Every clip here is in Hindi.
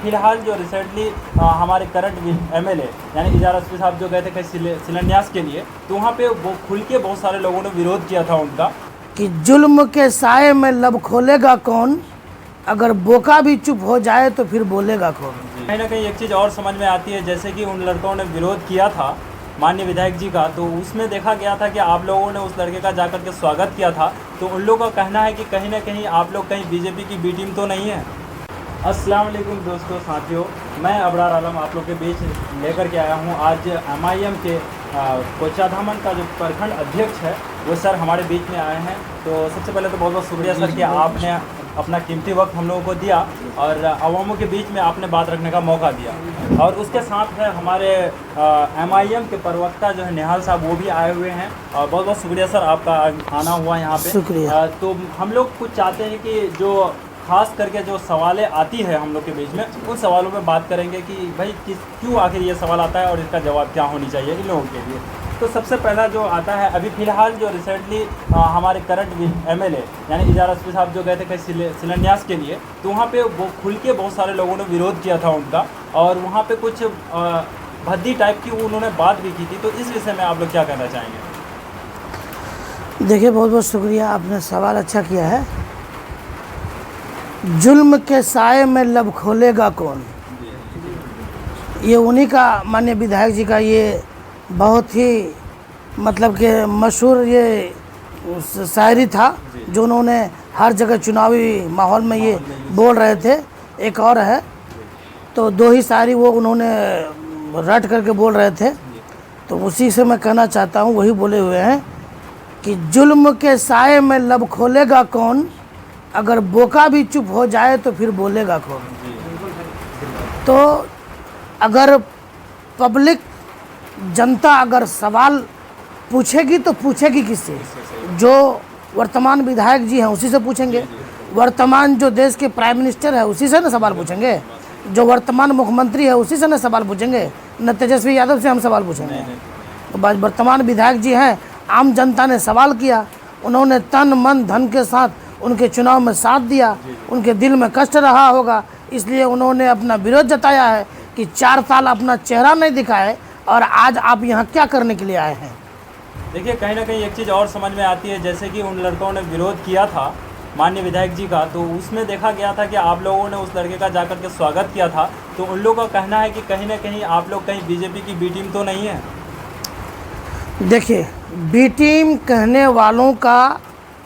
फिलहाल जो रिसेंटली हमारे करंट एमएलए यानी इजार अस्फी साहब जो गए थे कहीं शिलान्यास के लिए, तो वहाँ पे वो खुल के बहुत सारे लोगों ने विरोध किया था उनका कि जुल्म के साए में लब खोलेगा कौन, अगर बोका भी चुप हो जाए तो फिर बोलेगा कौन। कहीं ना कहीं एक चीज़ और समझ में आती है, जैसे कि उन लड़कों ने विरोध किया था माननीय विधायक जी का, तो उसमें देखा गया था कि आप लोगों ने उस लड़के का जाकर के स्वागत किया था, तो उन लोगों का कहना है कि कहीं ना कहीं आप लोग कहीं बीजेपी की बी टीम तो नहीं है। अस्सलाम वालेकुम दोस्तों, साथियों, मैं अबरार आलम आप लोग के बीच लेकर के आया हूं। आज एमआईएम के कोचाधामन का जो प्रखंड अध्यक्ष है वो सर हमारे बीच में आए हैं। तो सबसे पहले तो बहुत बहुत शुक्रिया सर कि आपने अपना कीमती वक्त हम लोगों को दिया और अवामों के बीच में आपने बात रखने का मौका दिया। और उसके साथ है हमारे एमआईएम के प्रवक्ता जो है निहाल साहब, वो भी आए हुए हैं। और बहुत बहुत शुक्रिया सर आपका आना हुआ यहाँ पे। शुक्रिया। तो हम लोग कुछ चाहते हैं कि जो खास करके जो सवालें आती है हम लोग के बीच में, उन सवालों में बात करेंगे कि भाई क्यों आखिर ये सवाल आता है और इसका जवाब क्या होनी चाहिए इन लोगों के लिए। तो सबसे पहला जो आता है, अभी फ़िलहाल जो रिसेंटली हमारे करंट एमएलए यानी इजार अस्फी साहब जो गए थे कहीं शिलान्यास के लिए, तो वहाँ पे वो खुल के बहुत सारे लोगों ने विरोध किया था उनका, और वहाँ पे कुछ भद्दी टाइप की उन्होंने बात भी की थी। तो इस विषय में आप लोग क्या कहना चाहेंगे? देखिए, बहुत बहुत शुक्रिया, आपने सवाल अच्छा किया है। जुल्म के साए में लब खोलेगा कौन, ये उन्हीं का माननीय विधायक जी का ये बहुत ही मतलब कि मशहूर ये शायरी था जो उन्होंने हर जगह चुनावी माहौल में ये बोल रहे थे। एक और है, तो दो ही शायरी वो उन्होंने रट करके बोल रहे थे, तो उसी से मैं कहना चाहता हूँ, वही बोले हुए हैं कि जुल्म के साए में लब खोलेगा कौन, अगर बोका भी चुप हो जाए तो फिर बोलेगा कौन। तो अगर पब्लिक जनता अगर सवाल पूछेगी तो पूछेगी किससे? जो वर्तमान विधायक जी हैं उसी से पूछेंगे। वर्तमान जो देश के प्राइम मिनिस्टर है उसी से ना सवाल पूछेंगे। जो वर्तमान मुख्यमंत्री है उसी से ना सवाल पूछेंगे, न तेजस्वी यादव से हम सवाल पूछेंगे। तो वर्तमान विधायक जी हैं, आम जनता ने सवाल किया, उन्होंने तन मन धन के साथ उनके चुनाव में साथ दिया, उनके दिल में कष्ट रहा होगा, इसलिए उन्होंने अपना विरोध जताया है कि 4 साल अपना चेहरा नहीं दिखाए और आज आप यहाँ क्या करने के लिए आए हैं। देखिए, कहीं ना कहीं एक चीज़ और समझ में आती है, जैसे कि उन लड़कों ने विरोध किया था माननीय विधायक जी का, तो उसमें देखा गया था कि आप लोगों ने उस लड़के का जाकर के स्वागत किया था, तो उन लोगों का कहना है कि कहीं ना कहीं आप लोग कहीं बीजेपी की बी टीम तो नहीं है। देखिए, बी टीम कहने वालों का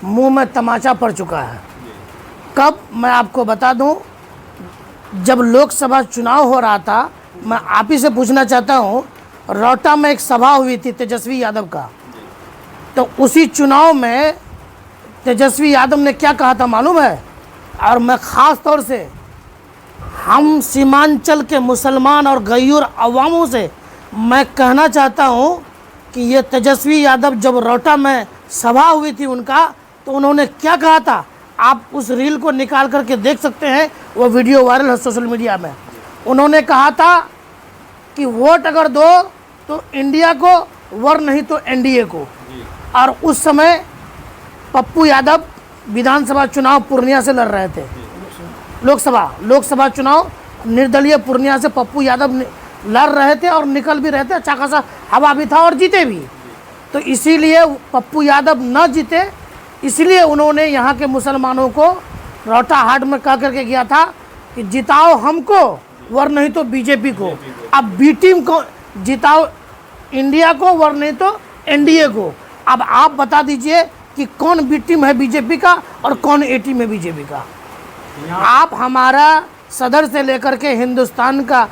मुंह में तमाचा पड़ चुका है। कब, मैं आपको बता दूं, जब लोकसभा चुनाव हो रहा था, मैं आप ही से पूछना चाहता हूं, रौटा में एक सभा हुई थी तेजस्वी यादव का, तो उसी चुनाव में तेजस्वी यादव ने क्या कहा था मालूम है? और मैं ख़ास तौर से हम सीमांचल के मुसलमान और गैर अवामों से मैं कहना चाहता हूं कि ये तेजस्वी यादव जब रौटा में सभा हुई थी उनका, तो उन्होंने क्या कहा था, आप उस रील को निकाल करके देख सकते हैं, वो वीडियो वायरल है सोशल मीडिया में। उन्होंने कहा था कि वोट अगर दो तो इंडिया को, वर नहीं तो एनडीए को। और उस समय पप्पू यादव विधानसभा चुनाव पूर्णिया से लड़ रहे थे, लोकसभा चुनाव निर्दलीय पूर्णिया से पप्पू यादव लड़ रहे थे और निकल भी रहे थे, अच्छा खासा हवा भी था और जीते भी। तो इसीलिए पप्पू यादव न जीते, इसलिए उन्होंने यहाँ के मुसलमानों को रौटा हाट में कह करके गया था कि जिताओ हमको, वर नहीं तो बीजेपी को। अब बी टीम को जिताओ इंडिया को, वर नहीं तो एनडीए को। अब आप बता दीजिए कि कौन बी टीम है बीजेपी का और कौन ए टीम है बीजेपी का। आप हमारा सदर से लेकर के हिंदुस्तान का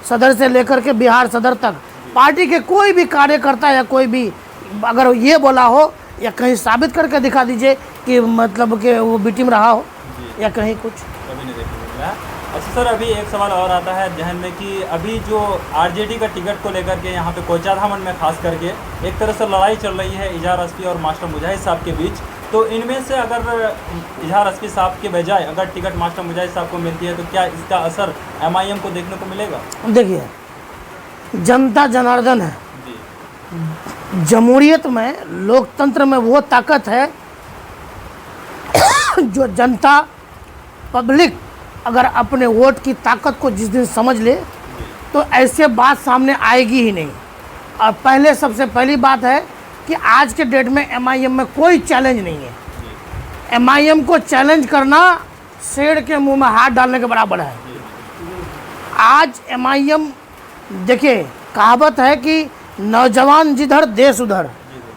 सदर से लेकर के बिहार सदर तक पार्टी के कोई भी कार्यकर्ता या कोई भी अगर ये बोला हो या कहीं साबित करके दिखा दीजिए कि मतलब कि वो बी टीम रहा हो या कहीं कुछ, कभी नहीं देखने को मिला। अच्छा सर, अभी एक सवाल और आता है जहन में कि अभी जो आरजेडी का टिकट को लेकर के यहाँ पे कोचाधामन में खास करके एक तरह से लड़ाई चल रही है इजार अस्फी और मास्टर मुजाहिद साहब के बीच, तो इनमें से अगर इजार अस्फी साहब के बजाय अगर टिकट मास्टर मुजाहिद साहब को मिलती है तो क्या इसका असर एमआईएम को देखने को मिलेगा? देखिए, जनता जनार्दन है। जमहूरियत में, लोकतंत्र में वो ताकत है जो जनता, पब्लिक अगर अपने वोट की ताकत को जिस दिन समझ ले तो ऐसे बात सामने आएगी ही नहीं। और पहले सबसे पहली बात है कि आज के डेट में एमआईएम में कोई चैलेंज नहीं है। एमआईएम को चैलेंज करना शेर के मुंह में हाथ डालने के बराबर है। आज एमआईएम, देखिए कहावत है कि नौजवान जिधर देश उधर,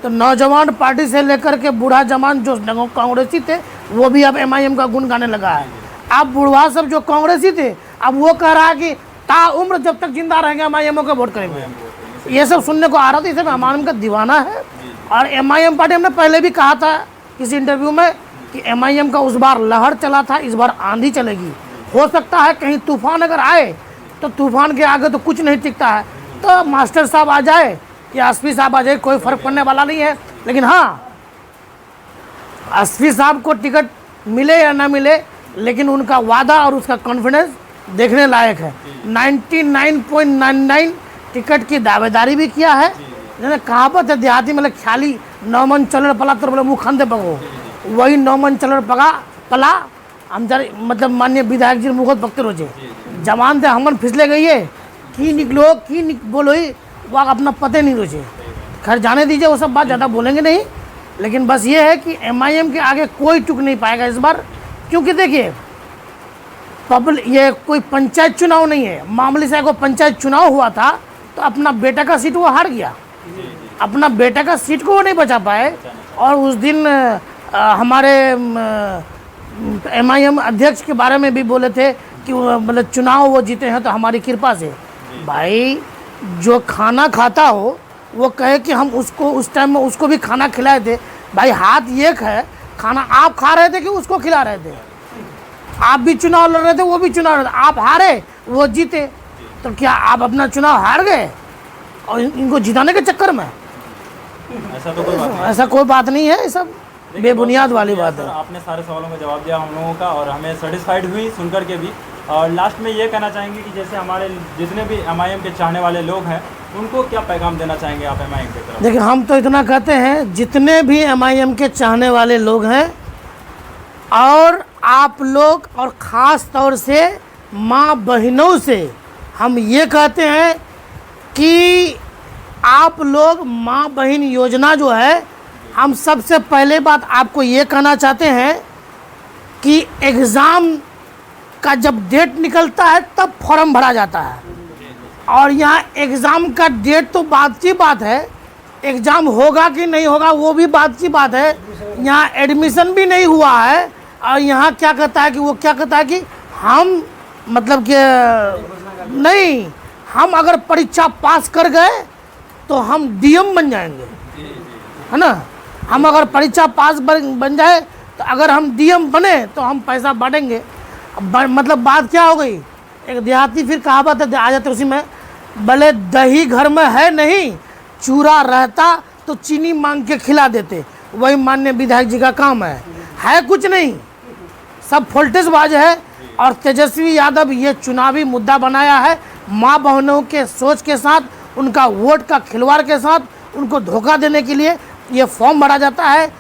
तो नौजवान पार्टी से लेकर के बूढ़ा जवान जो कांग्रेसी थे वो भी अब एमआईएम का गुण गाने लगा है। अब बुढ़वा सब जो कांग्रेसी थे अब वो कह रहा है कि ताउम्र जब तक जिंदा रहेंगे एमआईएम को वोट करेंगे। ये सब सुनने को आ रहा था, ये सब एमआईएम का दीवाना है। और एमआईएम पार्टी, हमने पहले भी कहा था किसी इंटरव्यू में कि एमआईएम का उस बार लहर चला था, इस बार आंधी चलेगी। हो सकता है कहीं तूफान अगर आए तो तूफान के आगे तो कुछ नहीं टिकता है, तो मास्टर साहब आ जाए या एसपी साहब आ जाए, कोई फर्क पड़ने वाला नहीं है। लेकिन हाँ, एसपी साहब को टिकट मिले या ना मिले, लेकिन उनका वादा और उसका कॉन्फिडेंस देखने लायक है। 99.99 टिकट की दावेदारी भी किया है। जैसे कहावत है देहाती मतलब ख्याली 9 मन चलर पला तो बोले मुँह खंदे पको, वही 9 मन चलर पला हम जर मतलब माननीय विधायक जी मुखत पकते रोजे जवान थे हमन फिसले गई है की निकलो की बोलो ही वह अपना पते नहीं रोजे। खैर जाने दीजिए, वो सब बात ज़्यादा बोलेंगे नहीं। लेकिन बस ये है कि एमआईएम के आगे कोई टुक नहीं पाएगा इस बार, क्योंकि देखिए ये कोई पंचायत चुनाव नहीं है। मामूली से को पंचायत चुनाव हुआ था तो अपना बेटा का सीट वो हार गया, अपना बेटा का सीट को वो नहीं बचा पाए। और उस दिन हमारे एमआईएम अध्यक्ष के बारे में भी बोले थे कि मतलब चुनाव वो जीते हैं तो हमारी कृपा से। भाई जो खाना खाता हो वो कहे कि हम उसको उस टाइम में उसको भी खाना खिलाए थे। भाई हाथ एक है, खाना आप खा रहे थे कि उसको खिला रहे थे? आप भी चुनाव लड़ रहे थे, वो भी चुनाव लड़ रहे थे, आप हारे वो जीते, तो क्या आप अपना चुनाव हार गए और इनको जिताने के चक्कर में? ऐसा कोई बात नहीं है, ये सब बेबुनियाद वाली बात है। आपने सारे सवालों का जवाब दिया हम लोगों का और हमें सेटिस्फाइड हुई सुनकर के भी। और लास्ट में ये कहना चाहेंगे कि जैसे हमारे जितने भी एमआईएम के चाहने वाले लोग हैं उनको क्या पैगाम देना चाहेंगे आप एमआईएम की तरफ? देखिए हम तो इतना कहते हैं, जितने भी एमआईएम के चाहने वाले लोग हैं और आप लोग और ख़ास तौर से माँ बहनों से हम ये कहते हैं कि आप लोग माँ बहन योजना जो है, हम सबसे पहले बात आपको ये कहना चाहते हैं कि एग्ज़ाम का जब डेट निकलता है तब फॉर्म भरा जाता है। और यहाँ एग्ज़ाम का डेट तो बात की बात है, एग्ज़ाम होगा कि नहीं होगा वो भी बात की बात है। यहाँ एडमिशन भी नहीं हुआ है और यहाँ क्या कहता है कि वो क्या कहता है कि हम मतलब कि नहीं, हम अगर परीक्षा पास कर गए तो हम डीएम बन जाएंगे, है ना। हम अगर परीक्षा पास बन जाए तो अगर हम डीएम बने तो हम पैसा बांटेंगे। मतलब बात क्या हो गई, एक देहाती फिर कहावत है आ जाते उसी में, भले दही घर में है नहीं, चूरा रहता तो चीनी मांग के खिला देते। वही माननीय विधायक जी का काम है कुछ नहीं, सब फोल्टेजबाज है। और तेजस्वी यादव ये चुनावी मुद्दा बनाया है माँ बहनों के सोच के साथ, उनका वोट का खिलवाड़ के साथ, उनको धोखा देने के लिए ये फॉर्म भरा जाता है।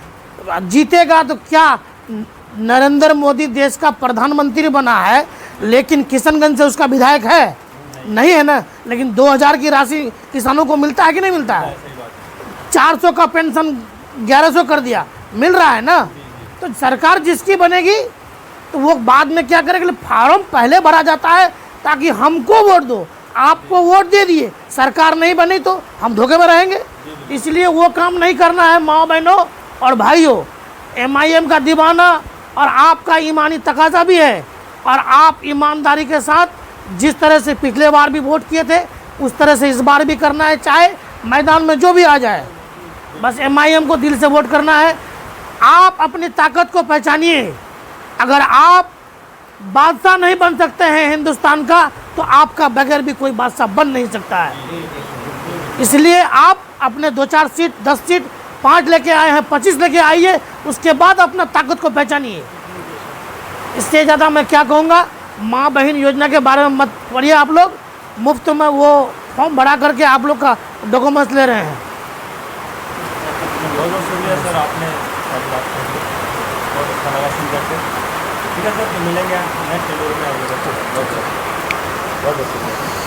जीतेगा तो क्या, नरेंद्र मोदी देश का प्रधानमंत्री बना है लेकिन किशनगंज से उसका विधायक है नहीं है ना। लेकिन 2000 की राशि किसानों को मिलता है कि नहीं मिलता है? 400 का पेंशन 1100 कर दिया, मिल रहा है ना। तो सरकार जिसकी बनेगी तो वो बाद में क्या करेगी, फॉर्म पहले भरा जाता है ताकि हमको वोट दो, आपको वोट दे दिए, सरकार नहीं बनी तो हम धोखे में रहेंगे। इसलिए वो काम नहीं करना है माँ बहनों और भाइयों। एमआईएम का दीवाना और आपका ईमानी तकाजा भी है, और आप ईमानदारी के साथ जिस तरह से पिछले बार भी वोट किए थे उस तरह से इस बार भी करना है, चाहे मैदान में जो भी आ जाए। बस एमआईएम को दिल से वोट करना है। आप अपनी ताकत को पहचानिए। अगर आप बादशाह नहीं बन सकते हैं हिंदुस्तान का, तो आपका बगैर भी कोई बादशाह बन नहीं सकता है। इसलिए आप अपने 2-4 सीट, 10 सीट, 5 लेके आए हैं, 25 लेके आइए, उसके बाद अपना ताकत को पहचानिए। इससे ज़्यादा मैं क्या कहूँगा। माँ बहन योजना के बारे में मत पढ़िए, आप लोग मुफ्त में वो फॉर्म भरा करके आप लोग का डॉक्यूमेंट्स ले रहे हैं। बहुत बहुत शुक्रिया सर, आपने बहुत अच्छा लगा सुन करके। ठीक है सर, तो मिलेंगे नेक्स्ट वीडियो में अगले ओके बहुत बहुत शुक्रिया।